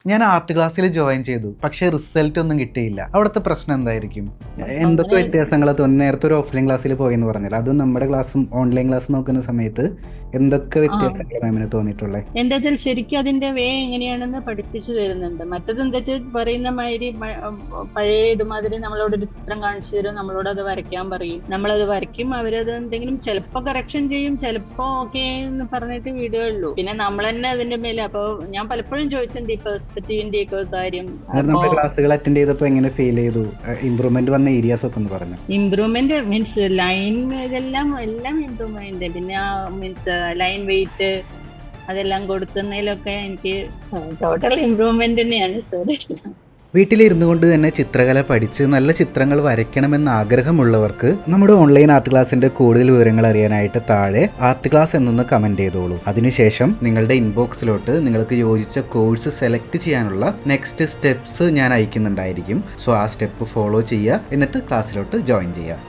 ഞാൻ ആർട്ട് ക്ലാസ്സിൽ ജോയിൻ ചെയ്തു, പക്ഷേ റിസൾട്ട് ഒന്നും കിട്ടിയില്ല. അവിടുത്തെ പ്രശ്നം എന്തായിരിക്കും? എന്തൊക്കെ അങ്ങനെ വ്യത്യാസങ്ങളാ തോന്നുന്നു? നേരത്തെ ഒരു ഓഫ്ലൈൻ ക്ലാസ്സിൽ പോയെന്ന് പറഞ്ഞാൽ അതും നമ്മുടെ ക്ലാസ്സും ഓൺലൈൻ ക്ലാസ് നോക്കുന്ന സമയത്ത് എന്തൊക്കെ ആ വ്യത്യാസങ്ങൾ മാമിന് തോന്നിയിട്ടുള്ളത്? എന്താ വെച്ചാൽ ശരിക്കും അതിന്റെ വേ എങ്ങനെയാണെന്ന് പഠിപ്പിച്ചു തരുന്നുണ്ട്. മറ്റത് എന്താ വെച്ചാൽ പറയുന്ന മാതിരി പഴയ ഇതുമാതിരി നമ്മളോടൊരു ചിത്രം കാണിച്ചു തരും, നമ്മളോട് അത് വരയ്ക്കാൻ പറയും, നമ്മളത് വരയ്ക്കും, അവരത് എന്തെങ്കിലും ചിലപ്പോ കറക്ഷൻ ചെയ്യും, ചിലപ്പോ ഓക്കെ എന്ന് പറഞ്ഞിട്ട് വീഡിയോ ഉള്ളൂ. പിന്നെ നമ്മൾ തന്നെ അതിന്റെ മേലെ. അപ്പൊ ഞാൻ പലപ്പോഴും ചോദിച്ചിട്ടുണ്ട് ഈ പെർസ്പെക്റ്റീവിന്റെ ഒക്കെ കാര്യം. അന്നേരം അപ്പോ നമ്മുടെ ക്ലാസ്സുകൾ അറ്റൻഡ് ചെയ്തപ്പോൾ എങ്ങനെ ഫീൽ ചെയ്തു? ഇമ്പ്രൂവ്മെന്റ് വന്ന ഏരിയാസ് ഒക്കെ ഒന്ന് പറഞ്ഞു. ഇമ്പ്രൂവ്മെന്റ് മീൻസ് ലൈൻ ഇതെല്ലാം എല്ലാം ഇമ്പ്രൂവ്മെന്റ്. പിന്നെ ആ മീൻസ് ലൈൻ വെയിറ്റ് അതെല്ലാം കൊടുക്കുന്നതിലൊക്കെ എനിക്ക് ടോട്ടൽ ഇമ്പ്രൂവ്മെന്റ് തന്നെയാണ്. സോറി. വീട്ടിലിരുന്നു കൊണ്ട് തന്നെ ചിത്രകല പഠിച്ച് നല്ല ചിത്രങ്ങൾ വരയ്ക്കണമെന്ന് ആഗ്രഹമുള്ളവർക്ക് നമ്മുടെ ഓൺലൈൻ ആർട്ട് ക്ലാസ്സിന്റെ കൂടുതൽ വിവരങ്ങൾ അറിയാനായിട്ട് താഴെ ആർട്ട് ക്ലാസ് എന്നൊന്ന് കമന്റ് ചെയ്തോളൂ. അതിനുശേഷം നിങ്ങളുടെ ഇൻബോക്സിലോട്ട് നിങ്ങൾക്ക് യോജിച്ച കോഴ്സ് സെലക്ട് ചെയ്യാനുള്ള നെക്സ്റ്റ് സ്റ്റെപ്സ് ഞാൻ അയക്കുന്നുണ്ടായിരിക്കും. സോ ആ സ്റ്റെപ്പ് ഫോളോ ചെയ്യുക, എന്നിട്ട് ക്ലാസ്സിലോട്ട് ജോയിൻ ചെയ്യുക.